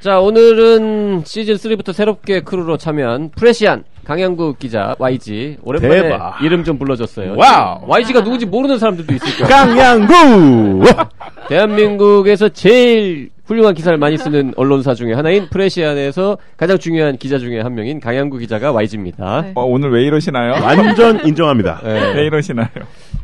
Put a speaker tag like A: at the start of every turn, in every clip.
A: 자, 오늘은 시즌3부터 새롭게 크루로 참여한 프레시안 강양구 기자 YG 오랜만에
B: 대박.
A: 이름 좀 불러줬어요.
B: 와우.
A: YG가 누군지 모르는 사람들도 있을 거예요.
B: 강양구.
A: 대한민국에서 제일 훌륭한 기사를 많이 쓰는 언론사 중에 하나인 프레시안에서 가장 중요한 기자 중에 한 명인 강양구 기자가 YG입니다.
C: 네.
D: 오늘 왜 이러시나요?
B: 완전 인정합니다.
A: 네.
D: 왜 이러시나요?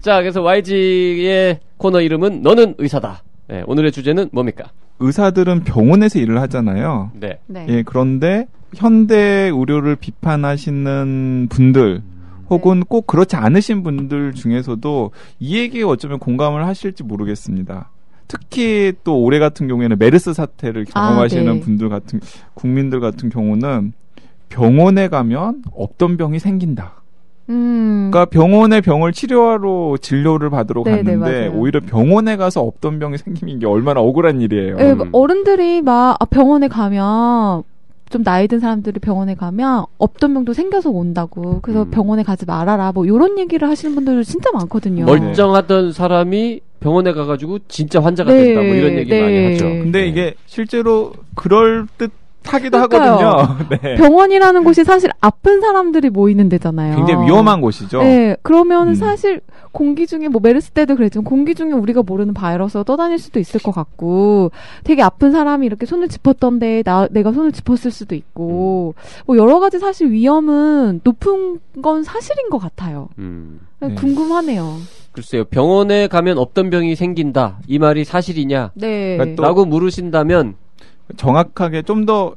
A: 자, 그래서 YG의 코너 이름은 너는 의사다. 네, 오늘의 주제는 뭡니까?
D: 의사들은 병원에서 일을 하잖아요.
A: 네.
C: 네.
D: 예, 그런데 현대 의료를 비판하시는 분들 혹은 꼭 그렇지 않으신 분들 중에서도 이 얘기에 어쩌면 공감을 하실지 모르겠습니다. 특히 또 올해 같은 경우에는 메르스 사태를 경험하시는
C: 네.
D: 분들 같은 국민들 같은 경우는 병원에 가면 없던 병이 생긴다. 그러니까 병원에 병을 치료하러 진료를 받으러
C: 네네,
D: 갔는데
C: 맞아요.
D: 오히려 병원에 가서 없던 병이 생기는 게 얼마나 억울한 일이에요.
C: 네, 어른들이 막 병원에 가면 좀 나이 든 사람들이 병원에 가면 없던 병도 생겨서 온다고. 그래서 병원에 가지 말아라. 뭐 이런 얘기를 하시는 분들도 진짜 많거든요.
A: 멀쩡하던 사람이 병원에 가가지고 진짜 환자가
C: 네,
A: 된다. 뭐 이런 얘기 많이
C: 네.
A: 하죠.
D: 근데 이게 실제로 그럴 듯하기도
C: 그러니까요.
D: 하거든요. 네.
C: 병원이라는 곳이 사실 아픈 사람들이 모이는 데잖아요.
D: 굉장히 위험한 곳이죠.
C: 네, 그러면 사실 공기 중에 뭐 메르스 때도 그랬지만 공기 중에 우리가 모르는 바이러스가 떠다닐 수도 있을 것 같고 되게 아픈 사람이 이렇게 손을 짚었던데 내가 손을 짚었을 수도 있고 뭐 여러 가지 사실 위험은 높은 건 사실인 것 같아요.
D: 네.
C: 궁금하네요.
A: 글쎄요. 병원에 가면 없던 병이 생긴다. 이 말이 사실이냐?
C: 네.
D: 그러니까 또
A: 라고 물으신다면
D: 정확하게 좀 더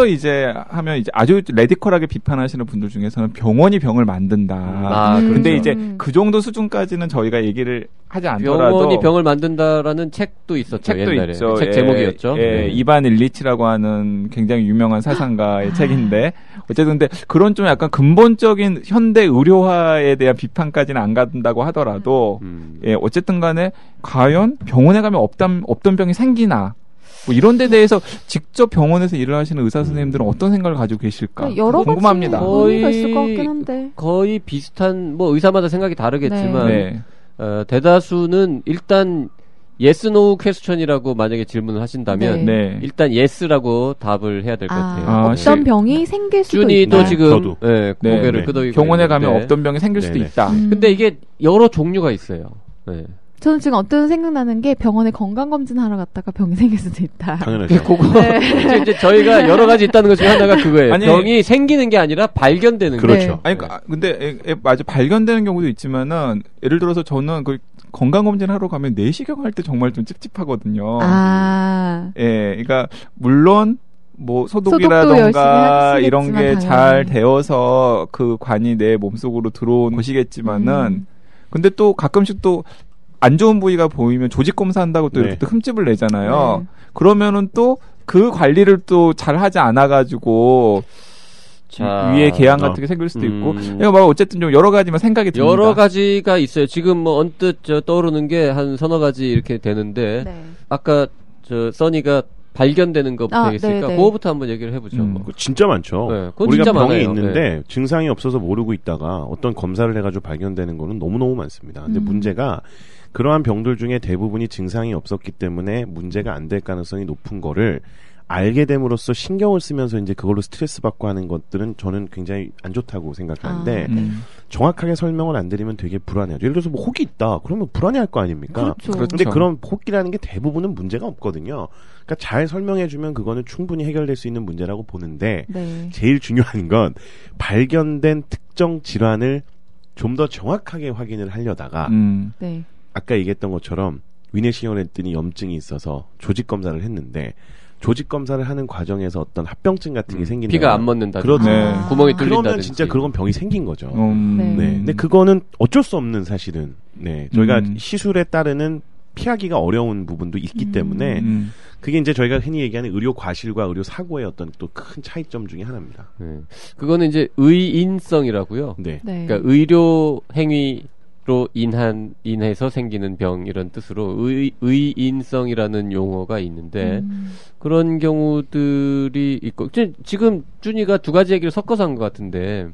D: 이제 하면 이제 아주 레디컬하게 비판하시는 분들 중에서는 병원이 병을 만든다. 근데
A: 그렇죠.
D: 이제 그 정도 수준까지는 저희가 얘기를 하지 않더라도
A: 병원이 병을 만든다라는 책도 있었죠.
D: 책도
A: 옛날에.
D: 있죠.
A: 책 제목이었죠.
D: 예, 이반 일리치라고 하는 굉장히 유명한 사상가의 책인데 어쨌든 근데 그런 좀 약간 근본적인 현대 의료화에 대한 비판까지는 안 간다고 하더라도 예, 어쨌든 간에 과연 병원에 가면 없던 병이 생기나 뭐 이런 데 대해서 직접 병원에서 일을 하시는 의사 선생님들은 어떤 생각을 가지고 계실까
C: 여러
D: 궁금합니다.
C: 가지 의미가 있을 것 같긴 한데
A: 거의 비슷한 뭐 의사마다 생각이 다르겠지만
D: 네.
A: 대다수는 일단 yes no 퀘스천이라고 만약에 질문을 하신다면
D: 네.
A: 일단 yes라고 답을 해야 될 것 같아요.
C: 어떤 병이 생길 수도
A: 준이도
C: 있다.
A: 지금
B: 저도.
A: 고개를 끄덕이고
D: 병원에 가면
A: 있는데.
D: 없던 병이 생길 수도
B: 네네.
D: 있다.
A: 근데 이게 여러 종류가 있어요. 네.
C: 저는 지금 어떤 생각나는 게 병원에 건강검진하러 갔다가 병이 생길 수도 있다.
B: 당연하죠.
A: 그거 이제 저희가 여러 가지 있다는 것 중에 하나가 그거예요.
D: 아니,
A: 병이 생기는 게 아니라 발견되는 거예요.
B: 그렇죠.
D: 아니, 근데 맞아 발견되는 경우도 있지만은 예를 들어서 저는 그 건강검진 하러 가면 내시경 할 때 정말 좀 찝찝하거든요. 예, 그러니까 물론 뭐 소독이라던가 이런 게 잘 되어서 그 관이 내 몸속으로 들어온 것이겠지만은 근데 또 가끔씩 또 안 좋은 부위가 보이면 조직 검사한다고 또 이렇게 또 흠집을 내잖아요. 그러면은 또 그 관리를 또 잘 하지 않아 가지고 위에 개양 같은 게 생길 수도 있고. 그러니까 뭐 어쨌든 좀 여러 가지만 생각이 듭니다.
A: 여러 가지가 있어요. 지금 뭐 언뜻 떠오르는 게 한 서너 가지 이렇게 되는데 아까 써니가 발견되는 것부터 있으니까 그거부터 한번 얘기를 해보죠.
B: 그거 진짜 많죠.
A: 네, 그건
B: 우리가
A: 진짜
B: 병이
A: 많아요.
B: 있는데 증상이 없어서 모르고 있다가 어떤 검사를 해가지고 발견되는 거는 너무너무 많습니다. 근데 문제가 그러한 병들 중에 대부분이 증상이 없었기 때문에 문제가 안 될 가능성이 높은 거를 알게 됨으로써 신경을 쓰면서 이제 그걸로 스트레스 받고 하는 것들은 저는 굉장히 안 좋다고 생각하는데 정확하게 설명을 안 드리면 되게 불안해요. 예를 들어서 뭐 혹이 있다. 그러면 불안해할 거 아닙니까?
C: 그렇죠.
B: 근데 그런 혹이라는 게 대부분은 문제가 없거든요. 그러니까 잘 설명해주면 그거는 충분히 해결될 수 있는 문제라고 보는데 제일 중요한 건 발견된 특정 질환을 좀 더 정확하게 확인을 하려다가 아까 얘기했던 것처럼 위내시경을 했더니 염증이 있어서 조직 검사를 했는데 조직 검사를 하는 과정에서 어떤 합병증 같은 게 생긴다.
A: 피가 안 멎는다든지
B: 그렇죠.
A: 구멍이 뚫린다든지.
B: 그러면 진짜 그건 병이 생긴 거죠.
C: 네.
B: 근데 그거는 어쩔 수 없는 사실은. 저희가 시술에 따르는 피하기가 어려운 부분도 있기 때문에 그게 이제 저희가 흔히 얘기하는 의료 과실과 의료 사고의 어떤 또 큰 차이점 중에 하나입니다.
A: 그거는 이제 의인성이라고요. 그러니까 의료 행위로 인해서 생기는 병 이런 뜻으로 의인성이라는 용어가 있는데 그런 경우들이 있고 지금 준이가 두 가지 얘기를 섞어서 한 것 같은데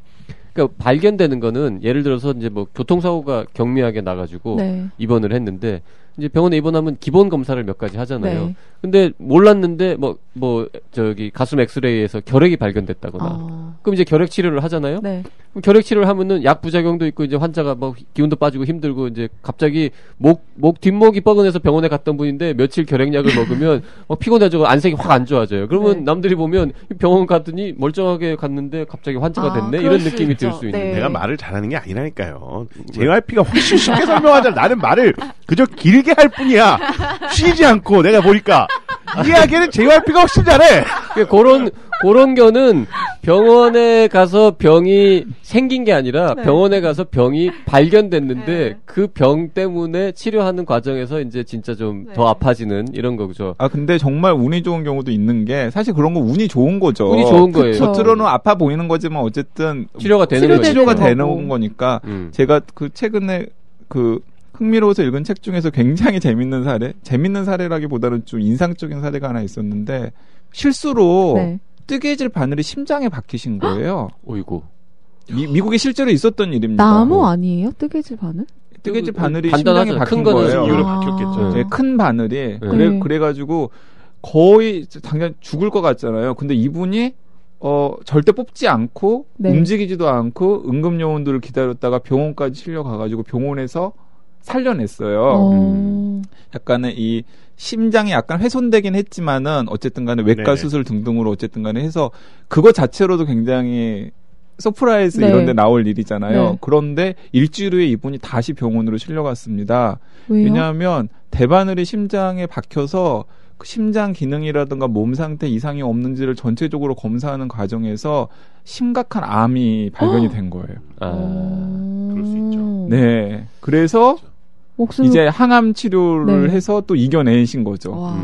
A: 그러니까 발견되는 거는 예를 들어서 이제 뭐 교통사고가 경미하게 나가지고 입원을 했는데 이제 병원에 입원하면 기본 검사를 몇 가지 하잖아요. 근데 몰랐는데 뭐 뭐 저기 가슴 엑스레이에서 결핵이 발견됐다거나 그럼 이제 결핵 치료를 하잖아요.
C: 네.
A: 그럼 결핵 치료를 하면은 약 부작용도 있고 이제 환자가 뭐 기운도 빠지고 힘들고 이제 갑자기 목 뒷목이 뻐근해서 병원에 갔던 분인데 며칠 결핵약을 먹으면 막 피곤해지고 안색이 확 안 좋아져요. 그러면 남들이 보면 병원 갔더니 멀쩡하게 갔는데 갑자기 환자가 됐네 이런 느낌이 들 수 있는.
B: 내가 말을 잘하는 게 아니라니까요. JYP가 훨씬 쉽게 설명하잖아. 나는 말을 그저 길게 할 뿐이야. 쉬지 않고 내가 보니까 이야기는 JYP가 훨씬 잘해.
A: 그런 거는 병원에 가서 병이 생긴 게 아니라 병원에 가서 병이 발견됐는데 그 병 때문에 치료하는 과정에서 이제 진짜 좀 더 아파지는 이런 거죠.
D: 아 근데 정말 운이 좋은 경우도 있는 게 사실 그런 거 운이 좋은 거죠.
A: 운이 좋은 거예요.
D: 겉으로는 아파 보이는 거지만 어쨌든
A: 치료가
D: 되는 거니까 제가 그 최근에 그 흥미로워서 읽은 책 중에서 굉장히 재밌는 사례라기보다는 좀 인상적인 사례가 하나 있었는데 실수로 뜨개질 바늘이 심장에 박히신 거예요.
A: 어이구.
D: 미국에 실제로 있었던 일입니다.
C: 나무 아니에요? 뜨개질 바늘?
D: 뜨개질 바늘이 심장에 박힌 거예요.
B: 이유로 박혔겠죠.
D: 네, 큰 바늘이. 그래가지고 거의 당장 죽을 것 같잖아요. 근데 이분이 절대 뽑지 않고 움직이지도 않고 응급요원들을 기다렸다가 병원까지 실려가가지고 병원에서 살려냈어요. 약간의 이 심장이 약간 훼손되긴 했지만은 어쨌든 간에 외과 수술 등등으로 어쨌든 간에 해서 그거 자체로도 굉장히 서프라이즈 이런 데 나올 일이잖아요. 그런데 일주일 후에 이분이 다시 병원으로 실려갔습니다.
C: 왜요?
D: 왜냐하면 대바늘이 심장에 박혀서 그 심장 기능이라든가 몸 상태 이상이 없는지를 전체적으로 검사하는 과정에서 심각한 암이 발견이 된 거예요.
B: 그럴 수 있죠.
D: 네. 그래서 이제 항암 치료를 해서 또 이겨내신 거죠.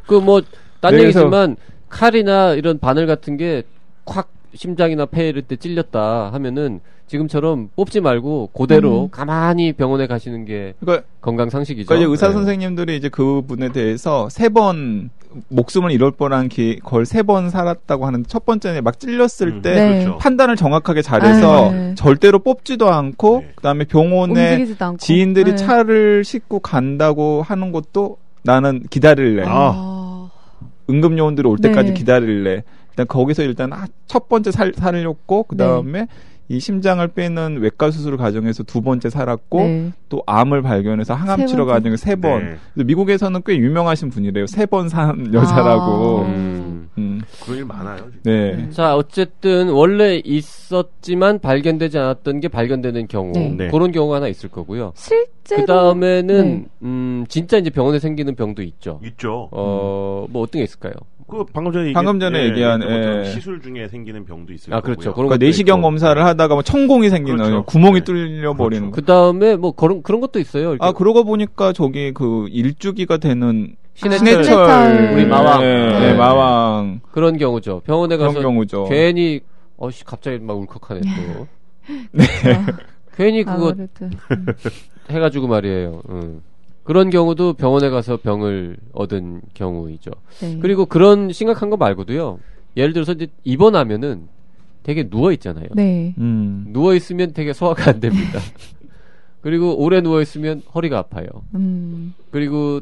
A: 그 뭐 딴 얘기지만 칼이나 이런 바늘 같은 게 콱 심장이나 폐 이럴 때 찔렸다 하면은 지금처럼 뽑지 말고 그대로 가만히 병원에 가시는 게 건강 상식이죠.
D: 그러니까 의사 선생님들이 이제 그분에 대해서 3번 목숨을 잃을 뻔한 걸 3번 살았다고 하는 첫 번째는 막 찔렸을 때 그렇죠. 판단을 정확하게 잘해서 절대로 뽑지도 않고 그다음에 병원에 지인들이 차를 싣고 간다고 하는 것도 나는 기다릴래. 응급요원들이 올 때까지 기다릴래. 일단 거기서 일단 첫 번째 살렸고 그다음에 이 심장을 빼는 외과 수술 과정에서 2번째 살았고 또 암을 발견해서 항암 치료 과정에서 3번. 미국에서는 꽤 유명하신 분이래요. 3번 산 여자라고.
B: 그런 일 많아요.
A: 네. 자, 어쨌든 원래 있었지만 발견되지 않았던 게 발견되는 경우. 그런 경우가 하나 있을 거고요.
C: 실제로
A: 그다음에는 진짜 이제 병원에 생기는 병도 있죠.
B: 있죠.
A: 뭐 어떤 게 있을까요?
B: 방금 전에
D: 얘기한
B: 시술 중에 생기는 병도 있을 거고요.
A: 그렇죠.
D: 그러니까 내시경 검사를 하다가 뭐 청공이 생기는 구멍이 뚫려 버리는.
A: 그다음에 뭐 그런 것도 있어요. 이렇게.
D: 그러고 보니까 저기 그 일주기가 되는
A: 신해철 우리 마왕.
D: 마왕.
A: 그런 경우죠. 병원에 가서 괜히 갑자기 막 울컥하네 또. 괜히 그거 해가지고 말이에요. 그런 경우도 병원에 가서 병을 얻은 경우이죠. 그리고 그런 심각한 거 말고도요. 예를 들어서 이제 입원하면은 되게 누워 있잖아요. 누워 있으면 되게 소화가 안 됩니다. 그리고 오래 누워 있으면 허리가 아파요. 그리고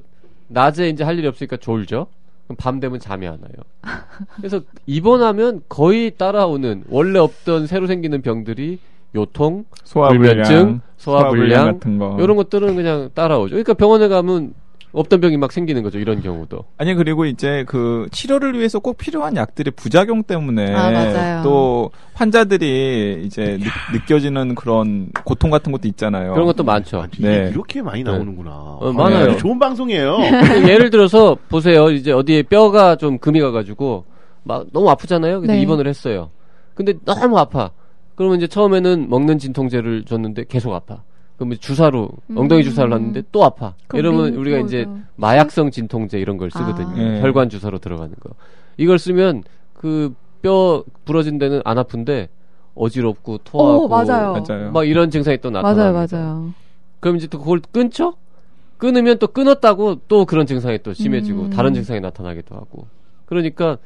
A: 낮에 이제 할 일이 없으니까 졸죠. 그럼 밤 되면 잠이 안 와요. 그래서 입원하면 거의 따라오는 원래 없던 새로 생기는 병들이 요통, 불면증, 소화불량
D: 같은 거.
A: 이런 것들은 그냥 따라오죠. 그러니까 병원에 가면 없던 병이 막 생기는 거죠. 이런 경우도.
D: 아니 그리고 이제 그 치료를 위해서 꼭 필요한 약들의 부작용 때문에 또 환자들이 이제 느껴지는 그런 고통 같은 것도 있잖아요.
A: 그런 것도 많죠.
B: 이렇게 많이 나오는구나.
A: 많아요.
B: 좋은 방송이에요.
A: 예를 들어서 보세요. 이제 어디에 뼈가 좀 금이 가가지고 막 너무 아프잖아요. 그래서 입원을 했어요. 근데 너무 아파. 그러면 이제 처음에는 먹는 진통제를 줬는데 계속 아파. 그러면 주사로 엉덩이 주사를 놨는데 또 아파. 이러면 우리가 이제 마약성 진통제 이런 걸 쓰거든요. 혈관 주사로 들어가는 거. 이걸 쓰면 그 뼈 부러진 데는 안 아픈데 어지럽고 토하고
C: 맞아요.
A: 막 이런 증상이 또 나타납니다.
C: 맞아요.
A: 그럼 이제 또 그걸 끊죠? 끊으면 또 끊었다고 또 그런 증상이 또 심해지고 다른 증상이 나타나기도 하고. 그러니까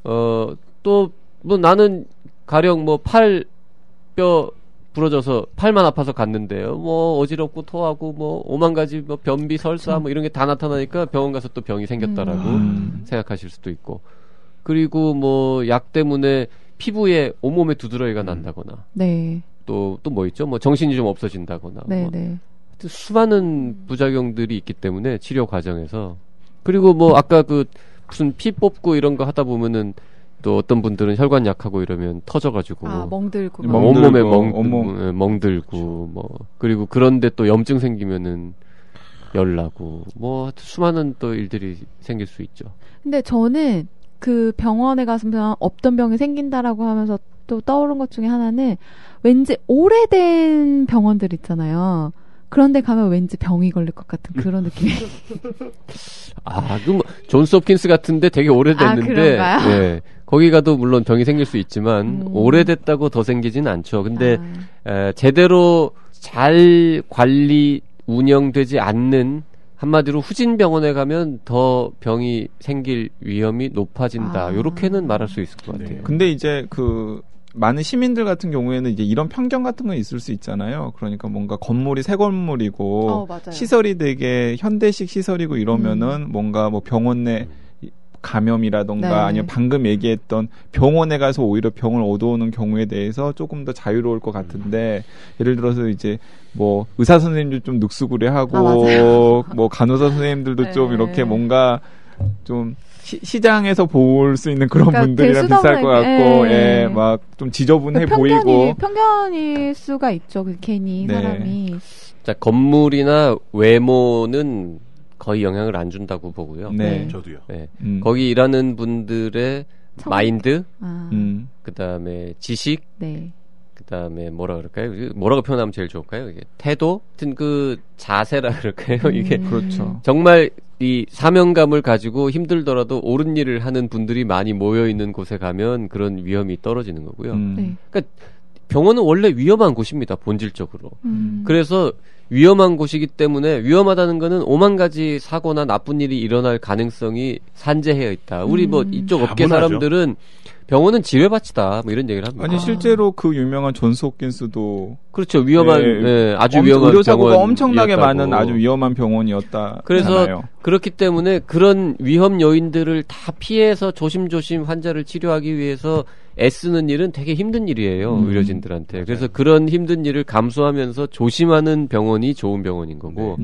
A: 또 뭐 나는 가령 뭐 팔 뼈 부러져서 팔만 아파서 갔는데요. 뭐 어지럽고 토하고 뭐 5만 가지 뭐 변비, 설사 뭐 이런 게 다 나타나니까 병원 가서 또 병이 생겼다라고 생각하실 수도 있고. 그리고 뭐 약 때문에 피부에 온몸에 두드러기가 난다거나.
C: 네.
A: 또 뭐 있죠? 뭐 정신이 좀 없어진다거나.
C: 네,
A: 뭐.
C: 네.
A: 수많은 부작용들이 있기 때문에 치료 과정에서. 그리고 뭐 아까 그 무슨 피 뽑고 이런 거 하다 보면은 또 어떤 분들은 혈관 약하고 이러면 터져가지고
C: 멍들고
A: 온몸에 멍들고 뭐 그리고 그런데 또 염증 생기면은 열나고 뭐 수많은 또 일들이 생길 수 있죠.
C: 근데 저는 그 병원에 가서 없던 병이 생긴다라고 하면서 또 떠오른 것 중에 하나는 왠지 오래된 병원들 있잖아요. 그런데 가면 왠지 병이 걸릴 것 같은 그런 느낌이.
A: 그 존스 홉킨스 같은데 되게 오래됐는데,
C: 그런가요?
A: 예, 거기 가도 물론 병이 생길 수 있지만 오래됐다고 더 생기진 않죠. 근데 제대로 잘 관리 운영되지 않는 한마디로 후진 병원에 가면 더 병이 생길 위험이 높아진다. 요렇게는 말할 수 있을 것 같아요.
D: 네. 근데 이제 많은 시민들 같은 경우에는 이제 이런 편견 같은 건 있을 수 있잖아요. 그러니까 뭔가 건물이 새 건물이고 시설이 되게 현대식 시설이고 이러면은 뭔가 뭐 병원 내 감염이라던가
C: 네.
D: 아니면 방금 얘기했던 병원에 가서 오히려 병을 얻어오는 경우에 대해서 조금 더 자유로울 것 같은데 예를 들어서 이제 뭐 의사 선생님들 좀 늑수구레하고 뭐 간호사 선생님들도 좀 이렇게 뭔가 좀 시장에서 볼 수 있는 그런 분들이랑 비쌀 것 같고, 막 좀 지저분해 보이고.
C: 편견일 수가 있죠, 괜히 사람이.
A: 자, 건물이나 외모는 거의 영향을 안 준다고 보고요.
B: 네, 저도요.
A: 네. 거기 일하는 분들의 마인드, 그다음에 지식, 그다음에 뭐라 그럴까요? 뭐라고 표현하면 제일 좋을까요? 이게 태도, 같은 그 자세라 그럴까요? 이게
D: 그렇죠.
A: 정말 이 사명감을 가지고 힘들더라도 옳은 일을 하는 분들이 많이 모여 있는 곳에 가면 그런 위험이 떨어지는 거고요. 그러니까 병원은 원래 위험한 곳입니다, 본질적으로. 그래서 위험한 곳이기 때문에 위험하다는 거는 5만 가지 사고나 나쁜 일이 일어날 가능성이 산재해 있다. 우리 뭐 이쪽 업계 사람들은 병원은 지뢰밭이다. 뭐 이런 얘기를 합니다.
D: 아니 실제로 그 유명한 존스 홉킨스도
A: 그렇죠. 위험한 아주 위험한
D: 의료 사고가
A: 병원이었다고.
D: 엄청나게 많은 아주 위험한 병원이었다.
A: 그래서 그렇기 때문에 그런 위험 요인들을 다 피해서 조심조심 환자를 치료하기 위해서 애쓰는 일은 되게 힘든 일이에요. 의료진들한테. 그래서 그런 힘든 일을 감수하면서 조심하는 병원이 좋은 병원인 거고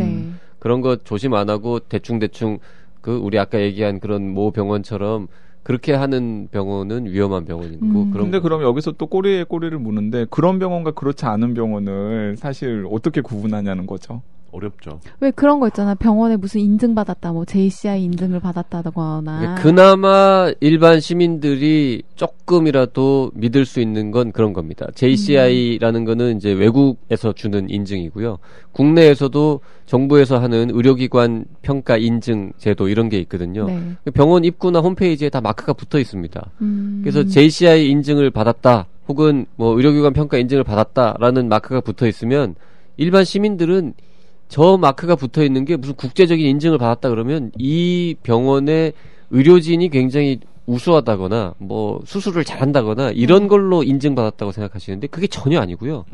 A: 그런 거 조심 안 하고 대충대충 우리 아까 얘기한 그런 모 병원처럼 그렇게 하는 병원은 위험한 병원인 거고.
D: 근데 그럼 여기서 또 꼬리에 꼬리를 무는데 그런 병원과 그렇지 않은 병원을 사실 어떻게 구분하냐는 거죠.
B: 어렵죠.
C: 왜 그런 거 있잖아. 병원에 무슨 인증받았다, 뭐 JCI 인증을 받았다거나.
A: 그나마 일반 시민들이 조금이라도 믿을 수 있는 건 그런 겁니다. JCI라는 거는 이제 외국에서 주는 인증이고요. 국내에서도 정부에서 하는 의료기관 평가 인증 제도 이런 게 있거든요. 병원 입구나 홈페이지에 다 마크가 붙어 있습니다. 그래서 JCI 인증을 받았다, 혹은 뭐 의료기관 평가 인증을 받았다라는 마크가 붙어 있으면 일반 시민들은 저 마크가 붙어 있는 게 무슨 국제적인 인증을 받았다 그러면 이 병원의 의료진이 굉장히 우수하다거나 뭐 수술을 잘한다거나 이런 걸로 인증받았다고 생각하시는데 그게 전혀 아니고요.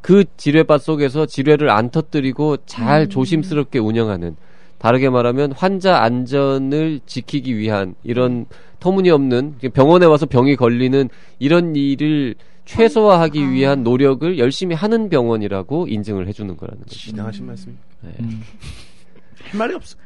A: 그 지뢰밭 속에서 지뢰를 안 터뜨리고 잘 조심스럽게 운영하는, 다르게 말하면 환자 안전을 지키기 위한 이런 터무니없는, 병원에 와서 병이 걸리는 이런 일을 최소화하기 위한 노력을 열심히 하는 병원이라고 인증을 해주는 거라는 거죠.
B: 지나가신 말씀입니다. 할 말이 없어.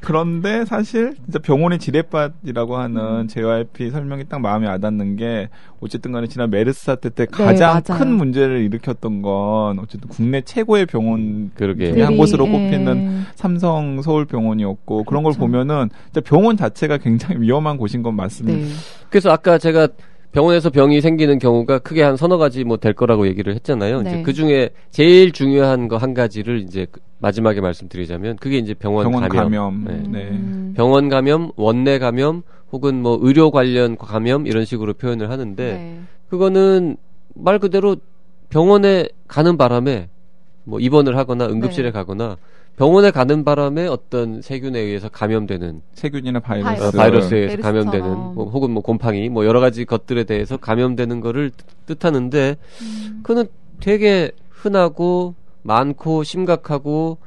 D: 그런데 사실 진짜 병원의 지뢰밭이라고 하는 JYP 설명이 딱 마음에 와닿는 게, 어쨌든 간에 지난 메르스 사태 때 가장 큰 문제를 일으켰던 건 어쨌든 국내 최고의 병원 중에 한 곳으로 꼽히는 삼성 서울병원이었고, 그런 걸 보면은 진짜 병원 자체가 굉장히 위험한 곳인 건 맞습니다.
A: 그래서 아까 제가 병원에서 병이 생기는 경우가 크게 한 서너 가지 뭐 될 거라고 얘기를 했잖아요. 이제 그 중에 제일 중요한 거 한 가지를 이제 마지막에 말씀드리자면 그게 이제 병원 감염. 병원 감염, 원내 감염, 혹은 뭐 의료 관련 감염 이런 식으로 표현을 하는데 그거는 말 그대로 병원에 가는 바람에 뭐 입원을 하거나 응급실에 가거나 병원에 가는 바람에 어떤 세균에 의해서 감염되는
D: 세균이나 바이러스에
A: 의해서 감염되는 혹은 뭐 곰팡이 뭐 여러 가지 것들에 대해서 감염되는 거를 뜻하는데 그는 되게 흔하고 많고 심각하고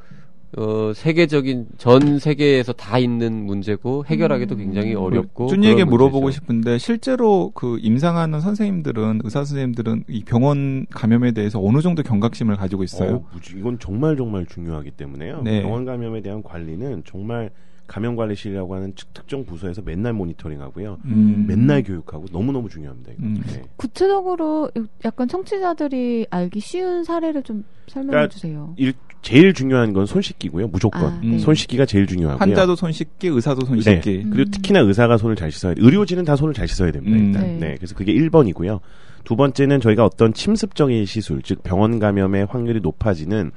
A: 세계적인 전 세계에서 다 있는 문제고 해결하기도 굉장히 어렵고.
D: 준이에게 물어보고 싶은데 실제로 그 임상하는 선생님들은 의사 선생님들은 이 병원 감염에 대해서 어느 정도 경각심을 가지고 있어요?
B: 이건 정말 중요하기 때문에요. 네. 병원 감염에 대한 관리는 정말 감염관리실이라고 하는 특정 부서에서 맨날 모니터링하고요. 맨날 교육하고 너무너무 중요합니다. 네.
C: 구체적으로 약간 청취자들이 알기 쉬운 사례를 좀 설명해 주세요.
B: 제일 중요한 건 손 씻기고요. 무조건. 네. 손 씻기가 제일 중요하고요.
D: 환자도 손 씻기, 의사도 손 씻기.
B: 네. 그리고 특히나 의사가 손을 잘 씻어야 돼요. 의료진은 다 손을 잘 씻어야 됩니다. 일단. 네. 그래서 그게 1번이고요. 두 번째는 저희가 어떤 침습적인 시술, 즉 병원 감염의 확률이 높아지는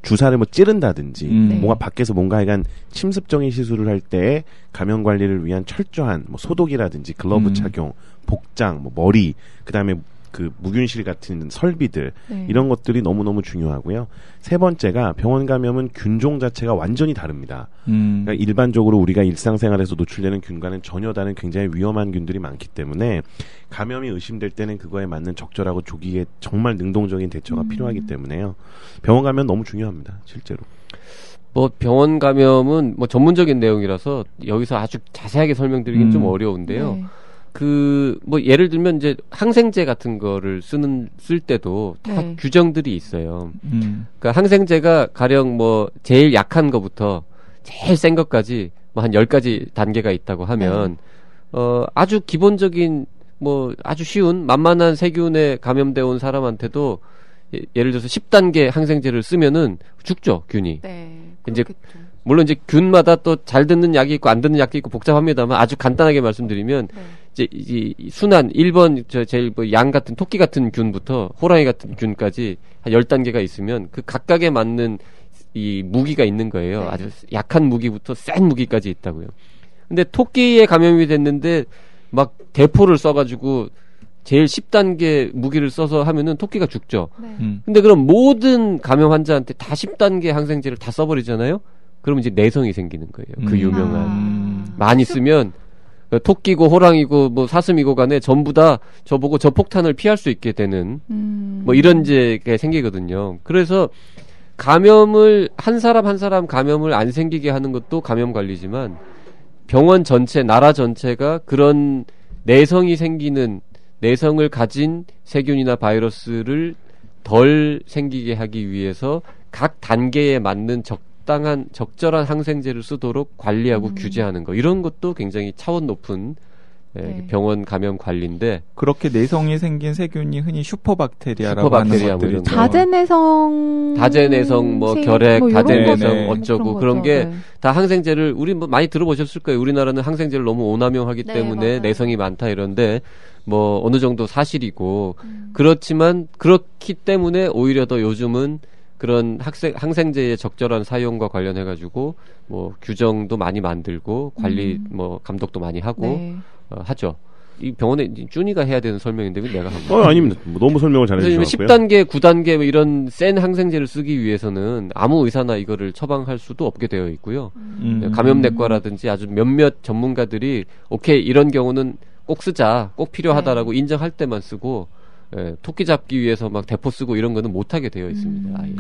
B: 주사를 뭐 찌른다든지 뭔가 밖에서 뭔가 약간 침습적인 시술을 할 때 감염 관리를 위한 철저한 뭐 소독이라든지 글러브 착용, 복장, 뭐 머리, 그다음에 그 무균실 같은 설비들 이런 것들이 너무너무 중요하고요. 세 번째가 병원 감염은 균종 자체가 완전히 다릅니다. 그러니까 일반적으로 우리가 일상생활에서 노출되는 균과는 전혀 다른 굉장히 위험한 균들이 많기 때문에 감염이 의심될 때는 그거에 맞는 적절하고 조기에 정말 능동적인 대처가 필요하기 때문에요. 병원 감염 너무 중요합니다. 실제로.
A: 뭐 병원 감염은 뭐 전문적인 내용이라서 여기서 아주 자세하게 설명드리긴 좀 어려운데요. 네. 뭐 예를 들면 이제 항생제 같은 거를 쓸 때도 다 규정들이 있어요. 그러니까 항생제가 가령 뭐 제일 약한 거부터 제일 센 것까지 뭐 한 10가지 단계가 있다고 하면 아주 기본적인 뭐 아주 쉬운 만만한 세균에 감염돼 온 사람한테도 예를 들어서 10단계 항생제를 쓰면은 죽죠, 균이. 네. 이제 물론 이제 균마다 또 잘 듣는 약이 있고 안 듣는 약이 있고 복잡합니다만 아주 간단하게 말씀드리면 이제 이 순한 1번 제일 뭐 양 같은 토끼 같은 균부터 호랑이 같은 균까지 한 10단계가 있으면 그 각각에 맞는 이 무기가 있는 거예요. 아주 약한 무기부터 센 무기까지 있다고요. 근데 토끼에 감염이 됐는데 막 대포를 써가지고 제일 10단계 무기를 써서 하면은 토끼가 죽죠. 근데 그럼 모든 감염 환자한테 다 10단계 항생제를 다 써버리잖아요. 그러면 이제 내성이 생기는 거예요. 그 유명한 많이 쓰면 토끼고 호랑이고 뭐 사슴이고 간에 전부 다 저보고 저 폭탄을 피할 수 있게 되는 뭐 이런 이제 게 생기거든요. 그래서 감염을 한 사람 감염을 안 생기게 하는 것도 감염 관리지만 병원 전체 나라 전체가 그런 내성이 생기는 내성을 가진 세균이나 바이러스를 덜 생기게 하기 위해서 각 단계에 맞는 적절한 항생제를 쓰도록 관리하고 규제하는 거 이런 것도 굉장히 차원 높은 병원 감염 관리인데
D: 그렇게 내성이 생긴 세균이 흔히 슈퍼박테리아라고 하는 것들이
A: 다제내성 뭐 결핵 뭐 다제내성 어쩌고 그런 게 다 항생제를 우리 뭐 많이 들어보셨을 거예요. 우리나라는 항생제를 너무 오남용하기 때문에 맞아요. 내성이 많다 이런데 뭐 어느 정도 사실이고 그렇지만 그렇기 때문에 오히려 더 요즘은 그런 항생제의 적절한 사용과 관련해가지고 뭐 규정도 많이 만들고 관리 뭐 감독도 많이 하고 하죠. 이 병원에 준이가 해야 되는 설명인데 왜 내가 한 거야?
B: 아닙니다. 너무 설명을 잘해주셨고요.
A: 10단계, 9단계 뭐 이런 센 항생제를 쓰기 위해서는 아무 의사나 이거를 처방할 수도 없게 되어 있고요. 감염내과라든지 아주 몇몇 전문가들이 오케이 이런 경우는 꼭 쓰자, 꼭 필요하다라고 인정할 때만 쓰고 토끼 잡기 위해서 막 대포 쓰고 이런 거는 못하게 되어 있습니다. 아예.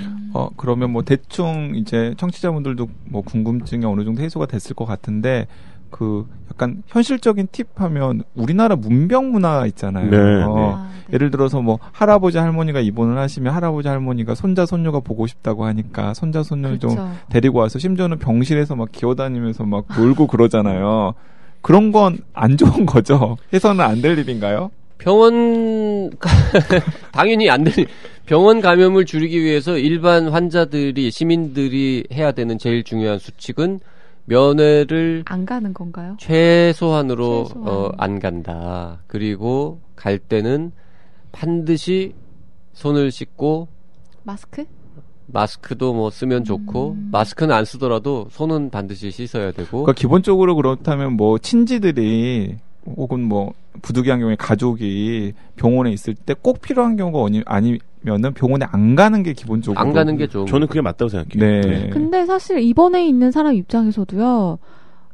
D: 그러면 뭐 대충 이제 청취자분들도 뭐 궁금증이 어느 정도 해소가 됐을 것 같은데 그 약간 현실적인 팁 하면 우리나라 문병 문화 있잖아요. 예를 들어서 뭐 할아버지 할머니가 입원을 하시면 할아버지 할머니가 손자 손녀가 보고 싶다고 하니까 손자 손녀를 좀 데리고 와서 심지어는 병실에서 막 기어다니면서 막 놀고 그러잖아요. 그런 건 안 좋은 거죠. 해서는 안 될 일인가요?
A: 병원 당연히 안 되는 병원 감염을 줄이기 위해서 일반 환자들이 시민들이 해야 되는 제일 중요한 수칙은 면회를
C: 안 가는 건가요?
A: 최소한으로 안 간다. 그리고 갈 때는 반드시 손을 씻고 마스크도 뭐 쓰면 좋고 마스크는 안 쓰더라도 손은 반드시 씻어야 되고.
D: 그러니까 기본적으로 그렇다면 뭐 친지들이 혹은 뭐 부득이한 경우에 가족이 병원에 있을 때 꼭 필요한 경우가 면은 병원에 안 가는 게 기본적으로
A: 안 가는 게 좀
B: 저는 그게 맞다고 생각해요.
D: 네.
C: 근데 사실 입원해 있는 사람 입장에서도요.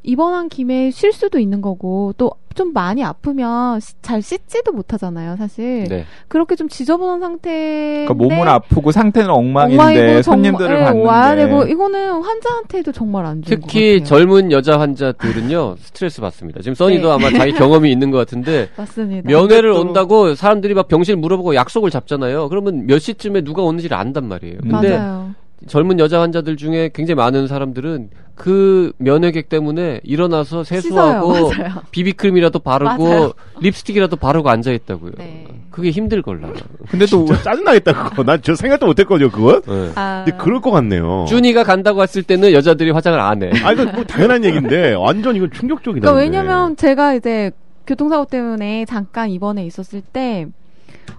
C: 입원한 김에 쉴 수도 있는 거고 또 좀 많이 아프면 잘 씻지도 못하잖아요, 사실. 네. 그렇게 좀 지저분한 상태인데
D: 그러니까 몸은 아프고 상태는 엉망인데 손님들을 봤는데
C: 와야 되고 이거는 환자한테도 정말 안 좋은 것 같아요.
A: 특히 젊은 여자 환자들은요 스트레스 받습니다. 지금 써니도 아마 자기 경험이 있는 것 같은데
C: 맞습니다.
A: 면회를 온다고 사람들이 막 병실 물어보고 약속을 잡잖아요. 그러면 몇 시쯤에 누가 오는지를 안단 말이에요. 근데
C: 맞아요.
A: 젊은 여자 환자들 중에 굉장히 많은 사람들은 그 면회객 때문에 일어나서 세수하고 비비크림이라도 바르고 맞아요. 립스틱이라도 바르고 앉아있다고요. 네. 그게 힘들걸라.
B: 근데 또 짜증나겠다 그거. 난 저 생각도 못했거든요 그건. 네. 근데 그럴 것 같네요.
A: 준이가 간다고 했을 때는 여자들이 화장을 안 해.
B: 아 이거 뭐 당연한 얘기인데 완전 이건 충격적이다.
C: 그러니까 왜냐면 제가 이제 교통사고 때문에 잠깐 입원해 있었을 때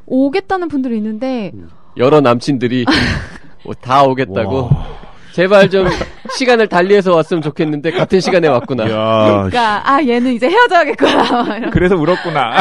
C: 오겠다는 분들이 있는데
A: 여러 남친들이 다 오겠다고. 와. 제발 좀 시간을 달리해서 왔으면 좋겠는데 같은 시간에 왔구나.
C: 그러니까 얘는 이제 헤어져야겠구나.
D: 그래서 울었구나.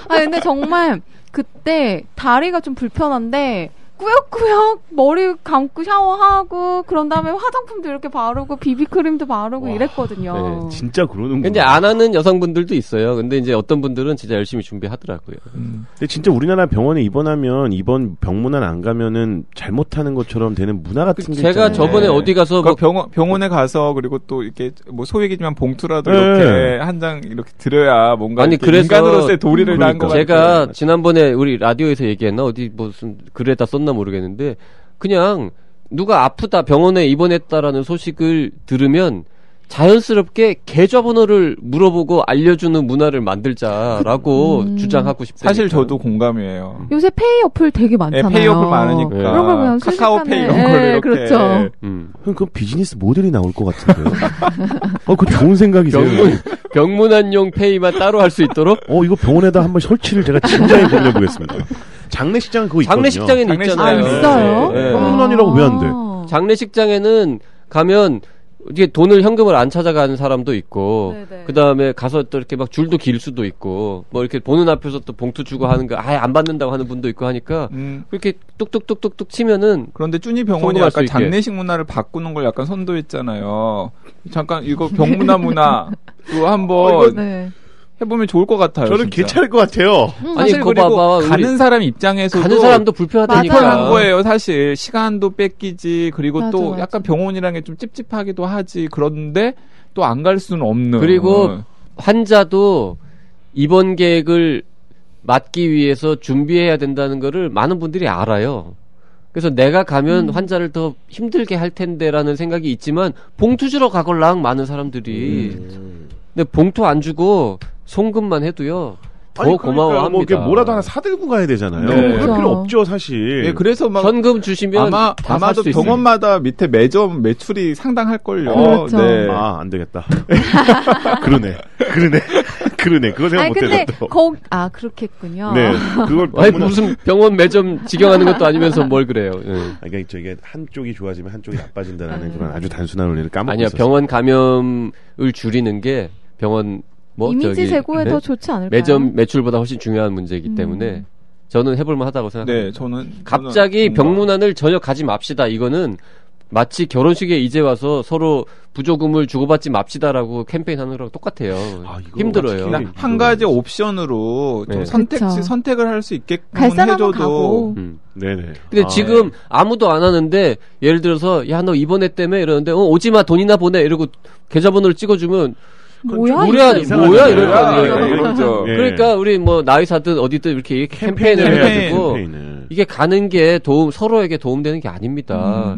C: 근데 정말 그때 다리가 좀 불편한데 꾸역꾸역 머리 감고 샤워하고 그런 다음에 화장품도 이렇게 바르고 비비크림도 바르고 와, 이랬거든요.
B: 네, 진짜 그러는구나.
A: 근데 안 하는 여성분들도 있어요. 근데 이제 어떤 분들은 진짜 열심히 준비하더라고요.
B: 근데 진짜 우리나라 병원에 입원하면 입원 병문안 안 가면은 잘못하는 것처럼 되는 문화 같은 게
A: 제가
B: 있잖아요.
A: 저번에 어디 가서
D: 그러니까 병원에 가서 그리고 또 이렇게 뭐 소액이지만 봉투라도 이렇게 한 장 이렇게 드려야 뭔가
A: 아니 그래서
D: 인간으로서의 도리를 다한 것 같아요.
A: 제가 지난번에 우리 라디오에서 얘기했나 어디 무슨 글에다 썼나 모르겠는데 그냥 누가 아프다 병원에 입원했다라는 소식을 들으면 자연스럽게 계좌번호를 물어보고 알려주는 문화를 만들자라고 주장하고 싶다.
D: 사실 저도 공감이에요.
C: 요새 페이 어플 되게 많잖아요.
D: 네, 페이 어플 많으니까. 네.
C: 그런 걸 그냥
D: 카카오페이 이런 걸 이렇게.
C: 그렇죠.
B: 그럼 비즈니스 모델이 나올 것 같은데요. 그거 좋은 생각이세요.
A: 병문안용 페이만 따로 할 수 있도록?
B: 이거 병원에다 한번 설치를 제가 진지하게 고민해보겠습니다. 장례식장은 그거 있거든요.
A: 장례식장에는 있잖아요.
C: 있어요?
B: 네. 병문안이라고 왜 안 돼?
A: 장례식장에는 가면 이게 돈을 현금을 안 찾아가는 사람도 있고 그 다음에 가서 또 이렇게 막 줄도 길 수도 있고 뭐 이렇게 보는 앞에서 또 봉투 주고 하는 거 아예 안 받는다고 하는 분도 있고 하니까 그렇게 뚝뚝뚝뚝뚝 치면은
D: 그런데 쭈니 병원이 약간 장례식 문화를 바꾸는 걸 약간 선도했잖아요. 잠깐 이거 병문안 문화도 한번 해보면 좋을 것 같아요.
B: 저는
D: 진짜.
B: 괜찮을 것 같아요.
A: 아니 그거 봐봐.
D: 가는 사람 입장에서도
A: 가는 사람도 불편하다니까.
D: 불편한 거예요. 사실 시간도 뺏기지. 그리고 또 약간 병원이라는 게 좀 찝찝하기도 하지. 그런데 또 안 갈 수는 없는.
A: 그리고 환자도 입원 계획을 맞기 위해서 준비해야 된다는 거를 많은 분들이 알아요. 그래서 내가 가면 환자를 더 힘들게 할 텐데라는 생각이 있지만 봉투 주러 가걸랑 많은 사람들이. 근데 봉투 안 주고 송금만 해도요. 더 그러니까 고마워합니다.
B: 뭐 뭐라도 하나 사들고 가야 되잖아요.
D: 네.
B: 그럴 필요 없죠, 사실.
D: 네, 그래서 막
A: 현금 주시면
D: 아마도 병원마다 밑에 매점 매출이 상당할걸요.
C: 그렇죠.
B: 네. 안 되겠다. 그러네. 그거 생각 못했네.
C: 그렇겠군요.
B: 네, 그걸
A: 아니, 무슨 병원 매점 직영하는 것도 아니면서 뭘 그래요.
B: 그러니까 저게 한쪽이 좋아지면 한쪽이 나빠진다라는 그런 아주 단순한 원리를 까먹고
A: 아니야,
B: 있었어요.
A: 병원 감염을 줄이는 게 병원
C: 이미지 제고에 더 좋지 않을까요?
A: 매출보다 훨씬 중요한 문제이기 때문에 저는 해볼만 하다고 생각합니다.
D: 네, 저는
A: 갑자기 병문안을 전혀 가지 맙시다. 이거는 마치 결혼식에 이제 와서 서로 부조금을 주고받지 맙시다라고 캠페인하는 거랑 똑같아요. 힘들어요.
D: 한 가지 옵션으로 좀 선택을 할 수 있게끔
C: 갈
D: 해줘도.
B: 네네.
A: 근데 지금 아무도 안 하는데 예를 들어서 야 너 입원했다며 이러는데 오지마 돈이나 보내 이러고 계좌번호를 찍어주면 뭐야 이러니까 그러니까 우리 뭐 나이사든 어디든 이렇게 캠페인을 해가지고 이게 가는 게 서로에게 도움되는 게 아닙니다.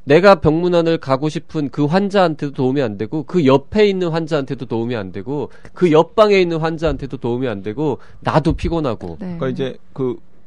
A: 내가 병문안을 가고 싶은 그 환자한테도 도움이 안 되고 그 옆에 있는 환자한테도 도움이 안 되고 그 옆방에 있는 환자한테도 도움이 안 되고 나도 피곤하고.
D: 그러니까 이제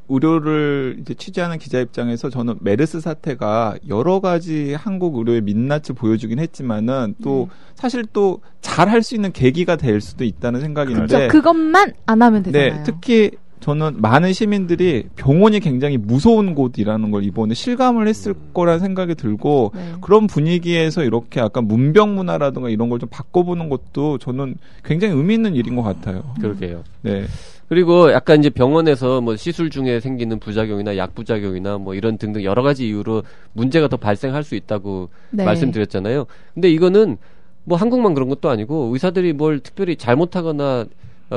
D: 의료를 이제 취재하는 기자 입장에서 저는 메르스 사태가 여러 가지 한국 의료의 민낯을 보여주긴 했지만은 또 사실 또 잘 할 수 있는 계기가 될 수도 있다는 생각인데
C: 그것만 안 하면 되잖아요.
D: 네, 특히 저는 많은 시민들이 병원이 굉장히 무서운 곳이라는 걸 이번에 실감을 했을 거란 생각이 들고 그런 분위기에서 이렇게 약간 문병 문화라든가 이런 걸 좀 바꿔보는 것도 저는 굉장히 의미 있는 일인 것 같아요.
A: 그러게요.
D: 네.
A: 그리고 약간 이제 병원에서 뭐 시술 중에 생기는 부작용이나 약부작용이나 뭐 이런 등등 여러 가지 이유로 문제가 더 발생할 수 있다고 말씀드렸잖아요. 근데 이거는 뭐 한국만 그런 것도 아니고 의사들이 뭘 특별히 잘못하거나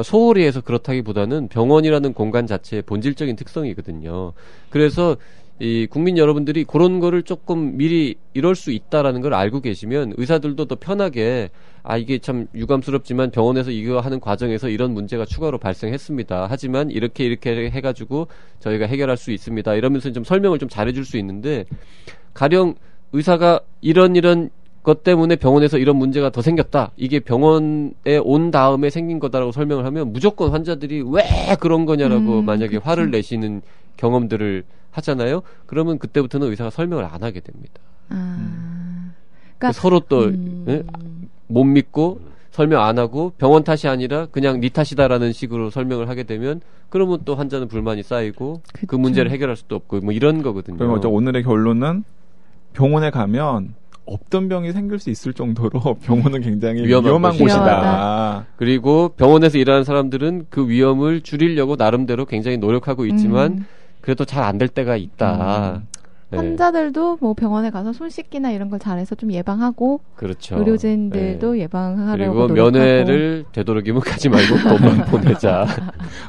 A: 소홀히 해서 그렇다기보다는 병원이라는 공간 자체의 본질적인 특성이거든요. 그래서 이 국민 여러분들이 그런 거를 조금 미리 이럴 수 있다라는 걸 알고 계시면 의사들도 더 편하게 이게 참 유감스럽지만 병원에서 이거 하는 과정에서 이런 문제가 추가로 발생했습니다. 하지만 이렇게 해가지고 저희가 해결할 수 있습니다. 이러면서 좀 설명을 좀 잘해줄 수 있는데 가령 의사가 이런 것 때문에 병원에서 이런 문제가 더 생겼다. 이게 병원에 온 다음에 생긴 거다라고 설명을 하면 무조건 환자들이 왜 그런 거냐라고 만약에 화를 내시는 경험들을 하잖아요. 그러면 그때부터는 의사가 설명을 안 하게 됩니다. 그러니까 서로 또 못 믿고 설명 안 하고 병원 탓이 아니라 그냥 네 탓이다라는 식으로 설명을 하게 되면 그러면 또 환자는 불만이 쌓이고 그 문제를 해결할 수도 없고 뭐 이런 거거든요.
D: 그럼 오늘의 결론은 병원에 가면 없던 병이 생길 수 있을 정도로 병원은 굉장히 위험한 곳이다.
A: 그리고 병원에서 일하는 사람들은 그 위험을 줄이려고 나름대로 굉장히 노력하고 있지만 그래도 잘 안 될 때가 있다.
C: 환자들도 뭐 병원에 가서 손 씻기나 이런 걸 잘해서 좀 예방하고
A: 그렇죠.
C: 의료진들도 예방하려고
A: 그리고 면회를 되도록이면 가지 말고 돈만 보내자.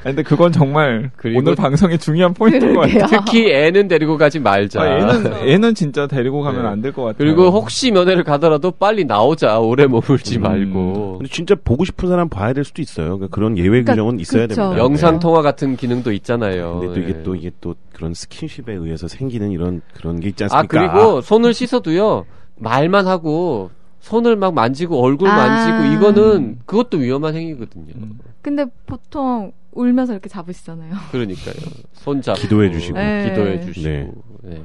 D: 근데 그건 정말 오늘 방송의 중요한 포인트인 것 같아요.
A: 특히 애는 데리고 가지 말자.
D: 애는 진짜 데리고 가면 안 될 것 같아요.
A: 그리고 혹시 면회를 가더라도 빨리 나오자. 오래 머물지 말고.
B: 근데 진짜 보고 싶은 사람 봐야 될 수도 있어요. 그러니까 그런 예외 규정은 있어야 됩니다.
A: 영상 통화 같은 기능도 있잖아요.
B: 근데 또 이게 또 그런 스킨십에 의해서 생기는 그런 게 있지 않습니까?
A: 그리고 손을 씻어도요. 말만 하고 손을 막 만지고 얼굴 만지고 이거는 그것도 위험한 행위거든요.
C: 근데 보통 울면서 이렇게 잡으시잖아요.
A: 그러니까요. 손 잡고
B: 기도해 주시고
A: 기도해 주시고. 네.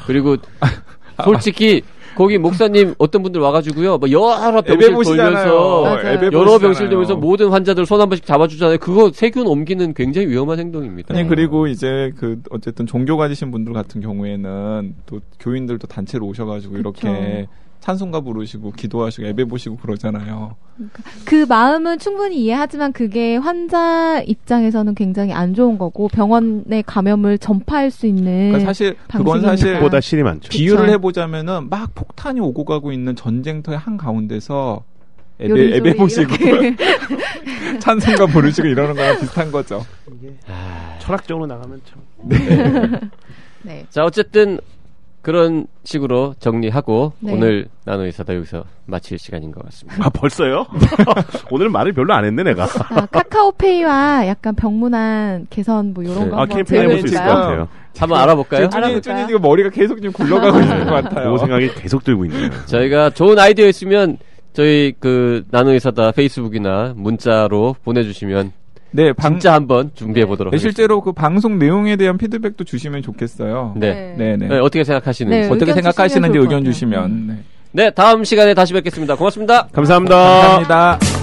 A: 그리고 솔직히 거기 목사님 어떤 분들 와가지고요, 뭐 여러 병실 돌면서 여러 병실 돌면서 모든 환자들 손 한 번씩 잡아주잖아요. 그거 세균 옮기는 굉장히 위험한 행동입니다.
D: 아니 그리고 이제 어쨌든 종교 가지신 분들 같은 경우에는 또 교인들도 단체로 오셔가지고 이렇게 찬송가 부르시고 기도하시고 예배 보시고 그러잖아요.
C: 그 마음은 충분히 이해하지만 그게 환자 입장에서는 굉장히 안 좋은 거고 병원의 감염을 전파할 수 있는
D: 그러니까 사실 그건 사실
B: 보다 실이 많죠.
D: 비유를 해보자면은 막 폭탄이 오고 가고 있는 전쟁터의 한 가운데서 예배 보시고 찬송가 부르시고 이러는 거랑 비슷한 거죠.
B: 철학적으로 나가면 참.
C: 네.
A: 자 어쨌든 그런 식으로 정리하고 오늘 나노의사다 여기서 마칠 시간인 것 같습니다.
B: 벌써요? 오늘 말을 별로 안 했네 내가.
C: 카카오페이와 약간 병문안 개선 뭐 이런 거 한번
B: 캠페인 해볼 수 있을 것 같아요.
A: 한번 알아볼까요?
D: 쭈니가 머리가 계속 지금 굴러가고 있는 것 같아요.
B: 그 생각이 계속 들고 있네요.
A: 저희가 좋은 아이디어 있으면 저희 나노의사다 페이스북이나 문자로 보내주시면 진짜 한번 준비해보도록 하겠습니다.
D: 실제로 그 방송 내용에 대한 피드백도 주시면 좋겠어요.
A: 네, 어떻게 생각하시는지.
D: 어떻게 생각하시는지 의견 주시면.
A: 네, 다음 시간에 다시 뵙겠습니다. 고맙습니다.
B: 감사합니다.
D: 감사합니다.